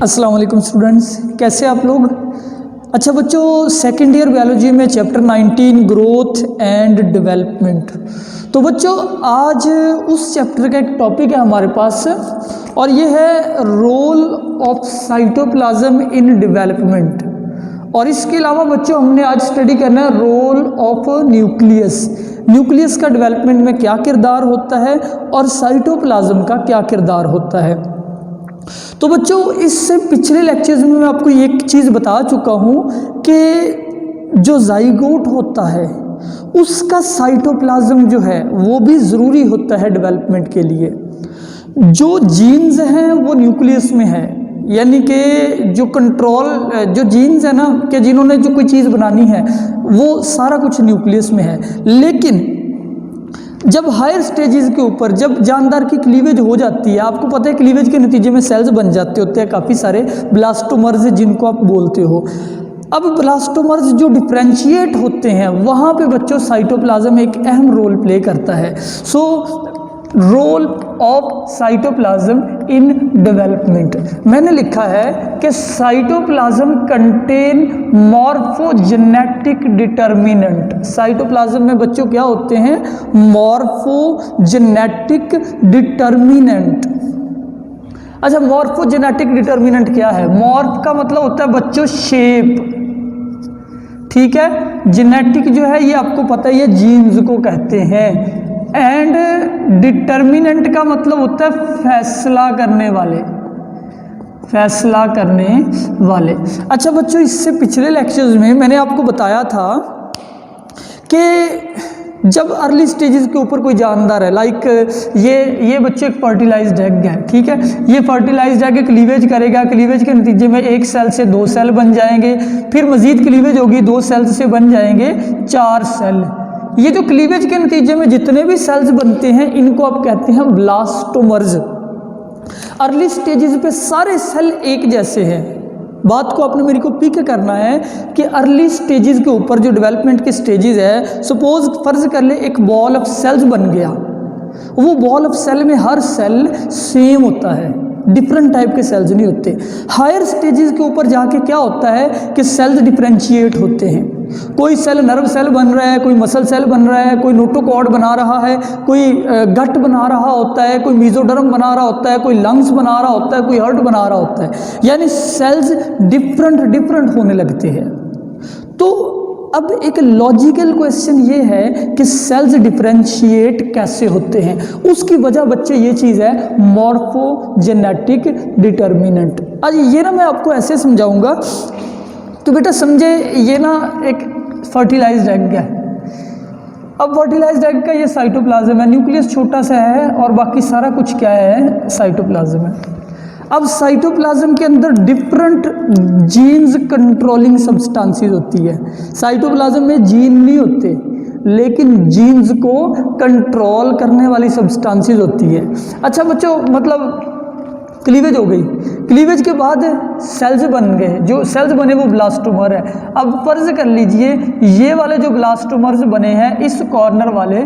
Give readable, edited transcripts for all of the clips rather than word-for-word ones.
अस्सलाम वालेकुम स्टूडेंट्स, कैसे आप लोग। अच्छा बच्चों, सेकेंड ईयर बायोलॉजी में चैप्टर 19 ग्रोथ एंड डेवलपमेंट। तो बच्चों आज उस चैप्टर का एक टॉपिक है हमारे पास और ये है role of cytoplasm in development. और इसके अलावा बच्चों हमने आज स्टडी करना है रोल ऑफ न्यूक्लियस। न्यूक्लियस का डेवलपमेंट में क्या किरदार होता है और साइटोप्लाज्म का क्या किरदार होता है। तो बच्चों इससे पिछले लेक्चर्स में मैं आपको एक चीज़ बता चुका हूँ कि जो जाइगोट होता है उसका साइटोप्लाज्म जो है वो भी ज़रूरी होता है डेवलपमेंट के लिए। जो जीन्स हैं वो न्यूक्लियस में है, यानी कि जो कंट्रोल जो जीन्स है ना कि जिन्होंने जो कोई चीज़ बनानी है वो सारा कुछ न्यूक्लियस में है। लेकिन जब हायर स्टेजेस के ऊपर जब जानदार की क्लीवेज हो जाती है, आपको पता है क्लीवेज के नतीजे में सेल्स बन जाते होते हैं काफ़ी सारे ब्लास्टोमर्स जिनको आप बोलते हो। अब ब्लास्टोमर्स जो डिफ्रेंशिएट होते हैं वहाँ पे बच्चों साइटोप्लाज्म एक अहम रोल प्ले करता है। So role of cytoplasm in development मैंने लिखा है कि cytoplasm contain morphogenetic determinant. Cytoplasm में बच्चों क्या होते हैं? Morphogenetic determinant. अच्छा, मॉर्फोजेनेटिक डिटर्मिनेंट क्या है? मॉर्फ का मतलब होता है बच्चों शेप, ठीक है। जेनेटिक जो है ये आपको पता है ये जीन्स को कहते हैं। एंड डिटर्मिनेंट का मतलब होता है फैसला करने वाले, फैसला करने वाले। अच्छा बच्चों, इससे पिछले लेक्चर्स में मैंने आपको बताया था कि जब अर्ली स्टेजेस के ऊपर कोई जानदार है, लाइक ये बच्चे एक फर्टिलाइज्ड एग है, ठीक है। ये फर्टिलाइज्ड एग क्लीवेज करेगा, क्लीवेज के नतीजे में एक सेल से 2 सेल बन जाएंगे, फिर मजीद क्लीवेज होगी, 2 सेल्स से बन जाएंगे 4 सेल। ये जो क्लीवेज के नतीजे में जितने भी सेल्स बनते हैं इनको आप कहते हैं ब्लास्टोमर्स। अर्ली स्टेजेस पे सारे सेल एक जैसे हैं। बात को आपने मेरे को पिक करना है कि अर्ली स्टेजेस के ऊपर जो डेवलपमेंट के स्टेजेस है, सपोज फर्ज कर ले एक बॉल ऑफ सेल्स बन गया, वो बॉल ऑफ सेल में हर सेल सेम होता है, डिफरेंट टाइप के सेल्स नहीं होते। हायर स्टेजेस के ऊपर जाके क्या होता है कि सेल्स डिफरेंशिएट होते हैं। कोई सेल नर्व सेल बन रहा है, कोई मसल सेल बन रहा है, कोई नोटोकॉर्ड बना रहा है, कोई गट बना रहा होता है, कोई मीजोडर्म बना रहा होता है, कोई लंग्स बना रहा होता है, कोई हार्ट बना रहा होता है। यानी सेल्स डिफरेंट होने लगते हैं। तो अब एक लॉजिकल क्वेश्चन ये है कि सेल्स डिफरेंशिएट कैसे होते हैं। उसकी वजह बच्चे ये चीज़ है मॉर्फोजेनेटिक डिटर्मिनेंट। आज ये ना मैं आपको ऐसे समझाऊंगा तो बेटा समझे, ये ना एक फर्टिलाइज्ड एग है। अब फर्टिलाइज्ड एग का ये साइटोप्लाज्म है, न्यूक्लियस छोटा सा है और बाकी सारा कुछ क्या है? साइटोप्लाज्म है। अब साइटोप्लाज्म के अंदर डिफरेंट जीन्स कंट्रोलिंग सब्सटेंसेस होती है। साइटोप्लाज्म में जीन नहीं होते लेकिन जीन्स को कंट्रोल करने वाली सब्सटेंसेस होती है। अच्छा बच्चों, मतलब क्लीवेज हो गई, क्लीवेज के बाद सेल्स बन गए, जो सेल्स बने वो ब्लास्टोमर है। अब फर्ज कर लीजिए ये वाले जो ब्लास्टोमर्स बने हैं इस कॉर्नर वाले,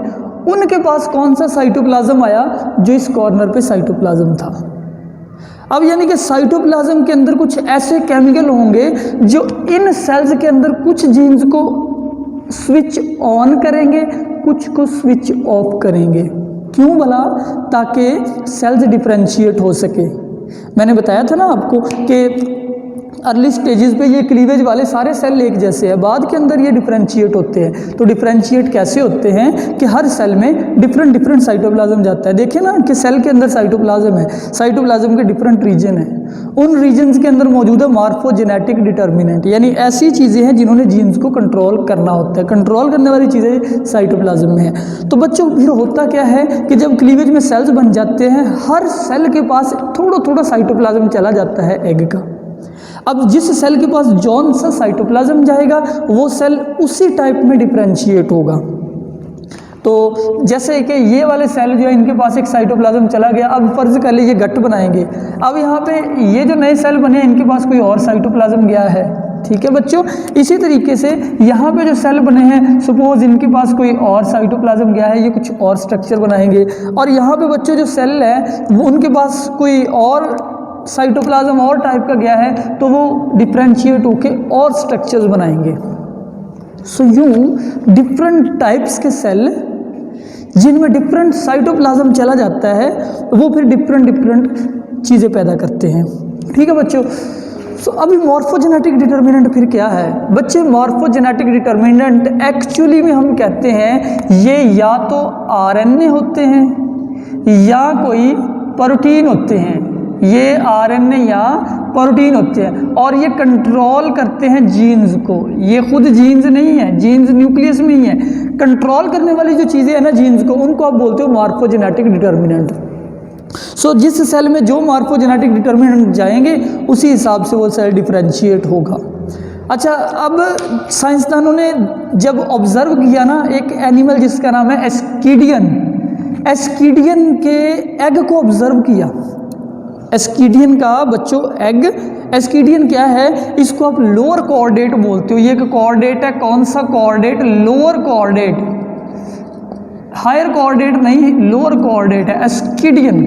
उनके पास कौन सा साइटोप्लाज्म आया? जो इस कॉर्नर पे साइटोप्लाज्म था। अब यानी कि साइटोप्लाज्म के अंदर कुछ ऐसे केमिकल होंगे जो इन सेल्स के अंदर कुछ जीन्स को स्विच ऑन करेंगे, कुछ को स्विच ऑफ करेंगे। क्यों भला? ताकि सेल्स डिफरेंशिएट हो सके। मैंने बताया था ना आपको कि अर्ली स्टेजेस पे ये क्लीवेज वाले सारे सेल एक जैसे हैं, बाद के अंदर ये डिफरेंशिएट होते हैं। तो डिफरेंशिएट कैसे होते हैं कि हर सेल में डिफरेंट साइटोप्लाज्म जाता है। देखिए ना कि सेल के अंदर साइटोप्लाज्म है, साइटोप्लाज्म के डिफरेंट रीजन हैं, उन रीजन्स के अंदर मौजूद है मॉर्फोजेनेटिक डिटर्मिनेंट, यानी ऐसी चीज़ें हैं जिन्होंने जीन्स को कंट्रोल करना होता है। कंट्रोल करने वाली चीज़ें साइटोप्लाज्म में है। तो बच्चों फिर होता क्या है कि जब क्लीवेज में सेल्स बन जाते हैं, हर सेल के पास थोड़ा साइटोप्लाज्म चला जाता है एग का। अब जिस सेल के पास जौन सा साइटोप्लाज्म जाएगा वो सेल उसी टाइप में डिफरेंशिएट होगा। तो जैसे कि ये वाले सेल जो है इनके पास एक साइटोप्लाज्म चला गया, अब फर्ज कर लीजिए गट बनाएंगे। अब यहाँ पे ये जो नए सेल बने इनके पास कोई और साइटोप्लाज्म गया है, ठीक है बच्चों। इसी तरीके से यहाँ पे जो सेल बने हैं, सपोज इनके पास कोई और साइटोप्लाज्म गया है, ये कुछ और स्ट्रक्चर बनाएंगे। और यहाँ पे बच्चों जो सेल है वो उनके पास कोई और साइटोप्लाज्म और टाइप का गया है तो वो डिफ्रेंशिएट होके और स्ट्रक्चर्स बनाएंगे। सो यूं डिफरेंट टाइप्स के सेल जिनमें डिफरेंट साइटोप्लाज्म चला जाता है वो फिर डिफरेंट चीज़ें पैदा करते हैं। ठीक है बच्चों। सो अभी मॉर्फोजेनेटिक डिटर्मिनेंट फिर क्या है बच्चे? मॉर्फोजेनेटिक डिटर्मिनेंट एक्चुअली में हम कहते हैं ये या तो आरएनए होते हैं या कोई प्रोटीन होते हैं। ये आरएनए या प्रोटीन होते हैं और ये कंट्रोल करते हैं जीन्स को। ये खुद जीन्स नहीं है, जीन्स न्यूक्लियस में ही है। कंट्रोल करने वाली जो चीज़ें हैं ना जीन्स को, उनको आप बोलते हो मॉर्फोजेनेटिक डिटर्मिनेंट। सो जिस सेल में जो मॉर्फोजेनेटिक डिटर्मिनेंट जाएंगे उसी हिसाब से वो सेल डिफरेंशिएट होगा। अच्छा, अब साइंसदानों ने जब ऑब्जर्व किया ना एक एनिमल जिसका नाम है एस्कीडियन, एस्कीडियन के एग को ऑब्जर्व किया। एस्कीडियन का बच्चों एग, एस्कीडियन क्या है? इसको आप लोअर कॉर्डेट बोलते हो। ये एक कॉर्डेट है, कौन सा chordate? Lower chordate, higher chordate नहीं, लोअर कॉर्डेट है एस्कीडियन।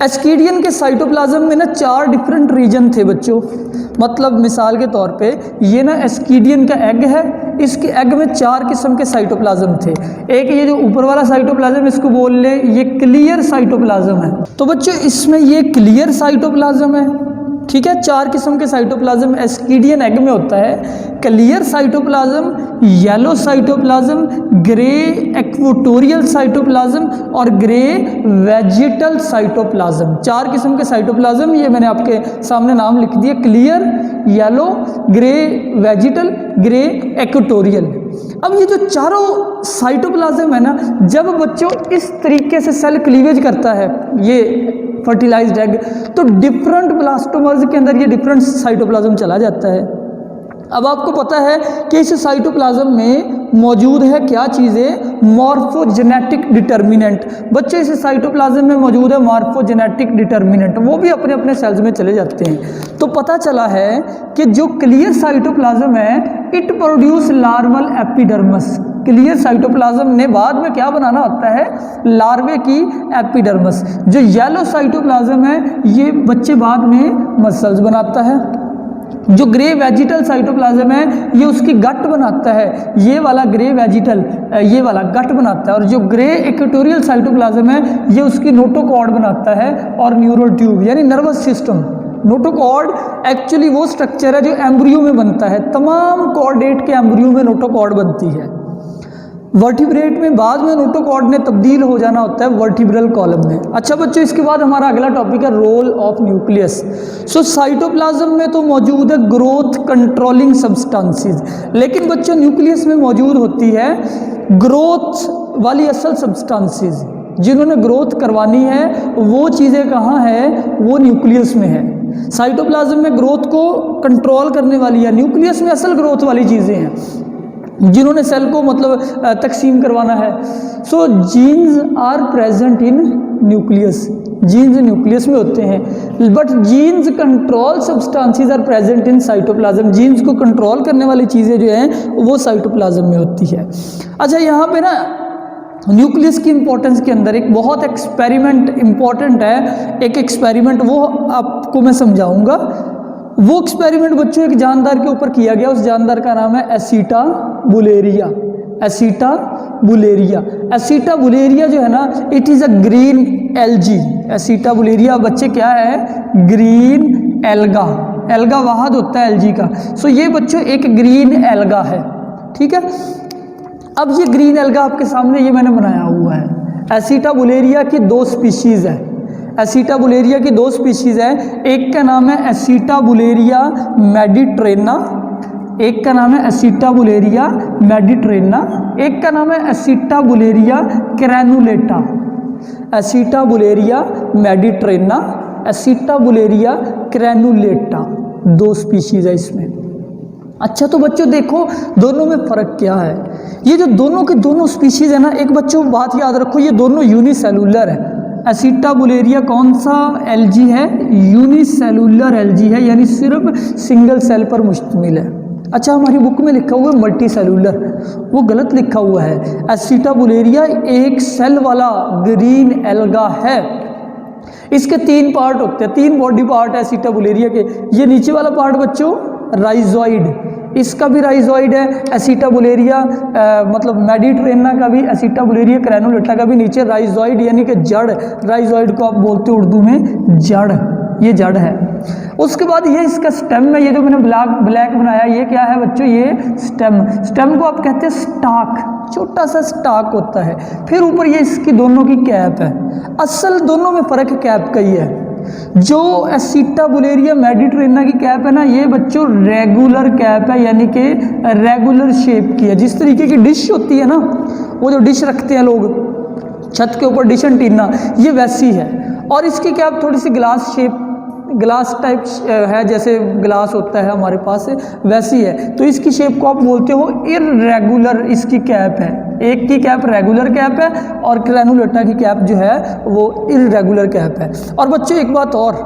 एस्कीडियन के साइटोप्लाज्म में ना 4 डिफरेंट रीजन थे बच्चों। मतलब मिसाल के तौर पे ये ना एस्कीडियन का एग है, इसके एग में 4 किस्म के साइटोप्लाज्म थे। एक ये जो ऊपर वाला साइटोप्लाज्म इसको बोल ले ये क्लियर साइटोप्लाज्म है। तो बच्चों इसमें ये क्लियर साइटोप्लाज्म है। ठीक है, 4 किस्म के साइटोप्लाज्म एस्कीडियन एग में होता है। Clear cytoplasm, yellow cytoplasm, grey equatorial cytoplasm और ग्रे वेजिटल साइटोप्लाज्म। 4 किस्म के साइटोप्लाज्म, ये मैंने आपके सामने नाम लिख दिए, clear, yellow, grey vegetal, grey equatorial. अब ये जो चारों साइटोप्लाज्म है ना, जब बच्चों इस तरीके से सेल क्लीवेज करता है ये फर्टिलाइज्ड एग, तो डिफरेंट ब्लास्टोमर्स के अंदर ये डिफरेंट साइटोप्लाज्म चला जाता है। अब आपको पता है कि इस साइटोप्लाज्म में मौजूद है क्या चीज़ें? Morphogenetic determinant. बच्चे इस साइटोप्लाज्म में मौजूद है मॉर्फोजेनेटिक डिटर्मिनेंट, वो भी अपने अपने सेल्स में चले जाते हैं। तो पता चला है कि जो क्लियर साइटोप्लाज्म है it produce larval epidermis. Clear cytoplasm ने बाद में क्या बनाना होता है? लार्वे की एपिडर्मस। जो येलो साइटोप्लाज्म है ये बच्चे बाद में मसल्स बनाता है। जो ग्रे वेजिटल साइटोप्लाज्म है ये उसकी गट बनाता है। ये वाला ग्रे वेजिटल ये वाला गट बनाता है। और जो ग्रे इक्वेटोरियल साइटोप्लाज्म है ये उसकी नोटोकॉर्ड बनाता है और न्यूरल ट्यूब यानी नर्वस सिस्टम। नोटोकॉर्ड एक्चुअली वो स्ट्रक्चर है जो एम्ब्रियो में बनता है। तमाम कॉर्डेट के एम्ब्रियो में नोटोकॉर्ड बनती है। वर्टिब्रेट में बाद में नोटोकॉर्ड ने तब्दील हो जाना होता है वर्टिब्रल कॉलम में। अच्छा बच्चों, इसके बाद हमारा अगला टॉपिक है role of nucleus. So cytoplasm में तो मौजूद है ग्रोथ कंट्रोलिंग सब्सटेंसेस, लेकिन बच्चों न्यूक्लियस में मौजूद होती है ग्रोथ वाली असल सब्सटेंसेस। जिन्होंने ग्रोथ करवानी है वो चीज़ें कहाँ है? वो न्यूक्लियस में है। साइटोप्लाज्म में ग्रोथ को कंट्रोल करने वाली है, न्यूक्लियस में असल ग्रोथ वाली चीज़ें हैं जिन्होंने सेल को मतलब तकसीम करवाना है। So genes are present in nucleus, genes nucleus में होते हैं, but genes control substances are present in cytoplasm. Genes को कंट्रोल करने वाली चीज़ें जो हैं वो साइटोप्लाज्म में होती है। अच्छा, यहाँ पे ना न्यूक्लियस की इंपॉर्टेंस के अंदर एक बहुत एक्सपेरिमेंट इंपॉर्टेंट है। एक एक्सपेरिमेंट वो आपको मैं समझाऊंगा। वो एक्सपेरिमेंट बच्चों एक जानदार के ऊपर किया गया। उस जानदार का नाम है एसिटा बुलेरिया। एसिटा बुलेरिया, एसिटा बुलेरिया जो है ना it is a green algae. Acetabularia बच्चे क्या है? Green alga. एल्गा वाहद होता है एल्गी का। सो ये बच्चों एक ग्रीन एल्गा है। ठीक है, अब ये ग्रीन एल्गा आपके सामने ये मैंने बनाया हुआ है। एसिटा बुलेरिया की 2 स्पीशीज़ है। एसिटा बुलेरिया की 2 स्पीशीज़ है। एक का नाम है एसिटा बुलेरिया मेडिट्रेना, एक का नाम है एसिटा बुलेरिया मेडिट्रेना, एक का नाम है एसिटा बुलेरिया ग्रैनुलेटा। एसिटा बुलेरिया मेडिट्रेना, एसिटा बुलेरिया ग्रैनुलेटा, 2 स्पीशीज़ है इसमें। अच्छा, तो बच्चों देखो दोनों में फ़र्क क्या है। ये जो दोनों के दोनों स्पीशीज़ है ना, एक बच्चों बात याद रखो ये दोनों यूनिसेलुलर है। एसिटा बुलेरिया कौन सा एल्गी है? यूनिसेलुलर एल्गी है, यानी सिर्फ सिंगल सेल पर मुश्तमिल है। अच्छा, हमारी बुक में लिखा हुआ है मल्टी सेलुलर, वो गलत लिखा हुआ है। एसिटा बुलेरिया एक सेल वाला ग्रीन एल्गा है। इसके 3 पार्ट होते हैं, 3 बॉडी पार्ट है एसिटाबुलेरिया के। ये नीचे वाला पार्ट बच्चों राइजोइड, इसका भी राइजोइड है। एसिटाबुलेरिया मतलब मेडिट्रेना का भी, एसिटाबुलेरिया ग्रैनुलेटा का भी नीचे राइजोइड यानी कि जड़, राइजोइड को आप बोलते हो उर्दू में जड़, ये जड़ है। उसके बाद ये इसका स्टेम है, ये जो मैंने ब्लैक बनाया ये क्या है बच्चों, ये स्टेम। स्टेम को आप कहते हैं स्टाक, छोटा सा स्टाक होता है। फिर ऊपर ये इसकी दोनों की कैप है। असल दोनों में फ़र्क कैप का ही है। जो एसिटाबुलेरिया मेडिट्रेना की कैप है ना, ये बच्चों रेगुलर कैप है, यानी कि रेगुलर शेप की है। जिस तरीके की डिश होती है ना, वो जो डिश रखते हैं लोग छत के ऊपर, डिश एंटीना, ये वैसी है। और इसकी कैप थोड़ी सी ग्लास शेप, ग्लास टाइप है, जैसे ग्लास होता है हमारे पास वैसी है। तो इसकी शेप को आप बोलते हो इर्रेगुलर, इसकी कैप है। एक की कैप रेगुलर कैप है और ग्रैनुलेटा की कैप जो है वो इर्रेगुलर कैप है। और बच्चों एक बात और,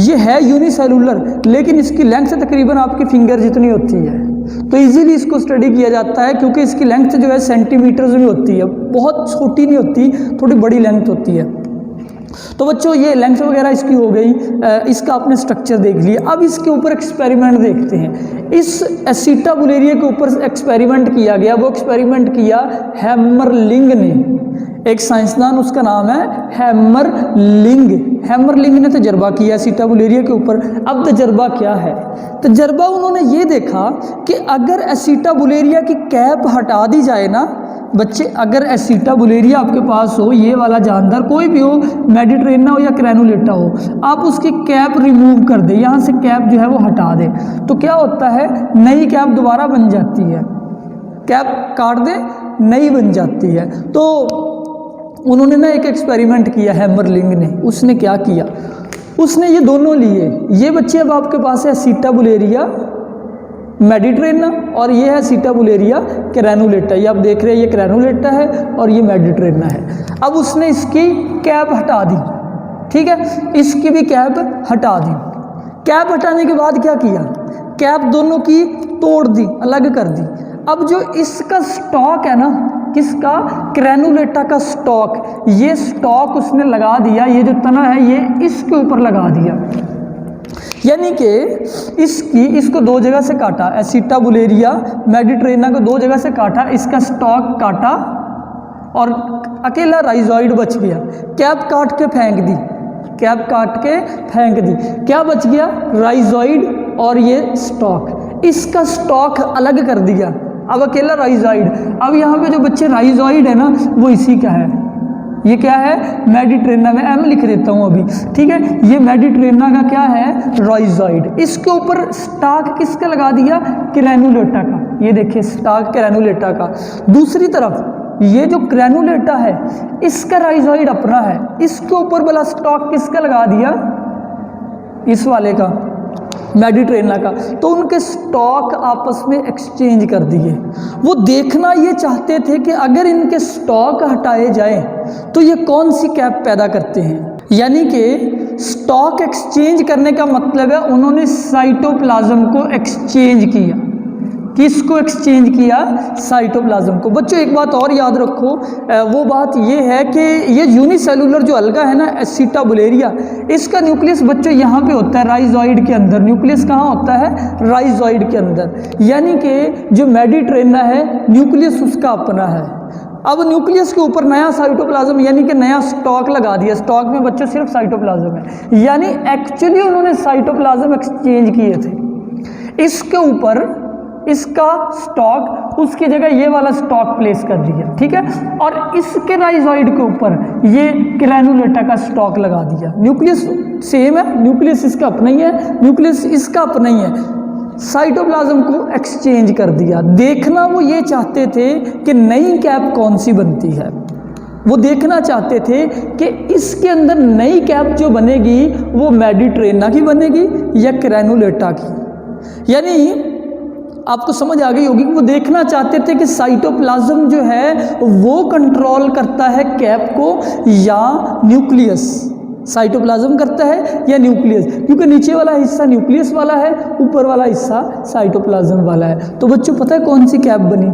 ये है यूनिसेलुलर, लेकिन इसकी लेंथ तकरीबन आपकी फिंगर जितनी होती है। तो इजीली इसको स्टडी किया जाता है, क्योंकि इसकी लेंथ जो है सेंटीमीटर्स में होती है, बहुत छोटी नहीं होती, थोड़ी बड़ी लेंथ होती है। तो बच्चों ये लेंथ वगैरह इसकी हो गई, इसका आपने स्ट्रक्चर देख लिया। अब इसके ऊपर एक्सपेरिमेंट देखते हैं। इस एसिटाबुलेरिया के ऊपर एक्सपेरिमेंट किया गया, वो एक्सपेरिमेंट किया हैमरलिंग ने, एक साइंसदान, उसका नाम है हैमरलिंग। हैमरलिंग ने तजर्बा किया एसिटाबुलेरिया के ऊपर। अब तजर्बा क्या है? तजर्बा उन्होंने ये देखा कि अगर एसिटाबुलेरिया की कैप हटा दी जाए ना बच्चे, अगर एसिटाबुलेरिया आपके पास हो, ये वाला जानदार कोई भी हो, मेडिट्रेना हो या ग्रैनुलेटा हो, आप उसकी कैप रिमूव कर दे, यहाँ से कैप जो है वो हटा दे, तो क्या होता है, नई कैप दोबारा बन जाती है। कैप काट दे, नई बन जाती है। तो उन्होंने ना एक एक्सपेरिमेंट किया हैमरलिंग ने। उसने क्या किया, उसने ये दोनों लिए। ये बच्चे अब आपके पास है एसिटाबुलेरिया मेडिट्रेना और ये है एसिटाबुलेरिया ग्रैनुलेटा। ये आप देख रहे हैं, ये ग्रैनुलेटा है और ये मेडिट्रेना है। अब उसने इसकी कैप हटा दी, ठीक है, इसकी भी कैप हटा दी। कैप हटाने के बाद क्या किया, कैप दोनों की तोड़ दी, अलग कर दी। अब जो इसका स्टॉक है ना, किसका, ग्रैनुलेटा का स्टॉक, ये स्टॉक उसने लगा दिया, ये जो तना है ये इसके ऊपर लगा दिया। यानी कि इसको 2 जगह से काटा, एसिटाबुलेरिया मेडिट्रेना को 2 जगह से काटा, इसका स्टॉक काटा और अकेला राइजोइड बच गया। कैप काट के फेंक दी, कैप काट के फेंक दी, क्या बच गया, राइजोइड और ये स्टॉक। इसका स्टॉक अलग कर दिया, अब अकेला राइजोइड। अब यहाँ पे जो बच्चे राइजोइड है ना, वो इसी का है। ये क्या है, मेडिट्रेना में एम लिख देता हूँ अभी, ठीक है। ये मेडिट्रेना का क्या है, राइजोइड। इसके ऊपर स्टॉक किसका लगा दिया, ग्रैनुलेटा का। ये देखिए स्टॉक ग्रैनुलेटा का। दूसरी तरफ ये जो ग्रैनुलेटा है इसका राइजोइड अपना है, इसके ऊपर वाला स्टॉक किसका लगा दिया, इस वाले का, मेडिट्रेना का। तो उनके स्टॉक आपस में एक्सचेंज कर दिए। वो देखना ये चाहते थे कि अगर इनके स्टॉक हटाए जाए तो ये कौन सी कैप पैदा करते हैं। यानी कि स्टॉक एक्सचेंज करने का मतलब है उन्होंने साइटोप्लाज्म को एक्सचेंज किया। किसको एक्सचेंज किया, साइटोप्लाज्म को। बच्चों एक बात और याद रखो, वो बात ये है कि ये यूनिसेलुलर जो अलगा है ना एसिटाबुलेरिया, इसका न्यूक्लियस बच्चों यहाँ पे होता है राइजोइड के अंदर। न्यूक्लियस कहाँ होता है, राइजोइड के अंदर। यानी कि जो मेडिट्रेना है न्यूक्लियस उसका अपना है। अब न्यूक्लियस के ऊपर नया साइटोप्लाज्म यानी कि नया स्टॉक लगा दिया। स्टॉक में बच्चों सिर्फ साइटोप्लाज्म है, यानी एक्चुअली उन्होंने साइटोप्लाज्म एक्सचेंज किए थे। इसके ऊपर इसका स्टॉक, उसकी जगह ये वाला स्टॉक प्लेस कर दिया, ठीक है। और इसके राइजोइड के ऊपर ये ग्रैनुलेटा का स्टॉक लगा दिया। न्यूक्लियस सेम है, न्यूक्लियस इसका अपना ही है, न्यूक्लियस इसका अपना ही है। साइटोप्लाज्म को एक्सचेंज कर दिया। देखना वो ये चाहते थे कि नई कैप कौन सी बनती है। वो देखना चाहते थे कि इसके अंदर नई कैप जो बनेगी वो मेडिट्रेना की बनेगी या ग्रैनुलेटा की। यानी आपको समझ आ गई होगी कि वो देखना चाहते थे कि साइटोप्लाज्म जो है वो कंट्रोल करता है कैप को या न्यूक्लियस, साइटोप्लाज्म करता है या न्यूक्लियस, क्योंकि नीचे वाला हिस्सा न्यूक्लियस वाला है, ऊपर वाला हिस्सा साइटोप्लाज्म वाला है। तो बच्चों पता है कौन सी कैप बनी,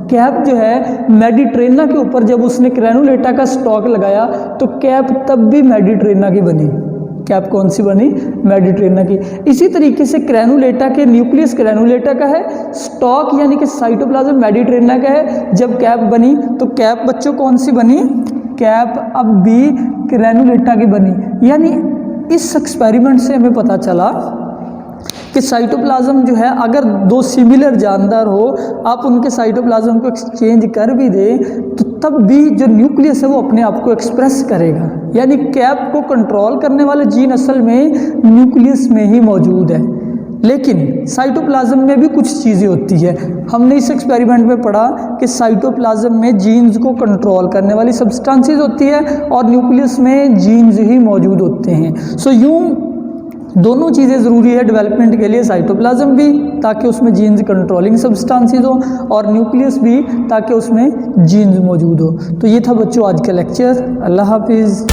कैप जो है मेडिट्रेना के ऊपर जब उसने ग्रैनुलेटा का स्टॉक लगाया तो कैप तब भी मेडिट्रेना की बनी। कैप कौन सी बनी? मेडिट्रेना की। इसी तरीके से ग्रैनुलेटा के न्यूक्लियस ग्रैनुलेटा का है, स्टॉक यानी कि साइटोप्लाज्म मेडिट्रेना का है। जब कैप बनी तो कैप बच्चों कौन सी बनी? कैप अब भी ग्रैनुलेटा की बनी। यानी इस एक्सपेरिमेंट से हमें पता चला कि साइटोप्लाज्म जो है अगर दो सिमिलर जानदार हो, आप उनके साइटोप्लाज्म को एक्सचेंज कर भी दें तो तब भी जो न्यूक्लियस है वो अपने आप को एक्सप्रेस करेगा। यानी कैप को कंट्रोल करने वाले जीन असल में न्यूक्लियस में ही मौजूद है, लेकिन साइटोप्लाज्म में भी कुछ चीज़ें होती है। हमने इस एक्सपेरिमेंट में पढ़ा कि साइटोप्लाज्म में जीन्स को कंट्रोल करने वाली सब्सटेंसेस होती है और न्यूक्लियस में जीन्स ही मौजूद होते हैं। सो यूँ दोनों चीज़ें ज़रूरी है डेवलपमेंट के लिए, साइटोप्लाज्म भी ताकि उसमें जीन्स कंट्रोलिंग सब्सटेंसेस हो और न्यूक्लियस भी ताकि उसमें जीन्स मौजूद हो। तो ये था बच्चों आज का लेक्चर। अल्लाह हाफिज़।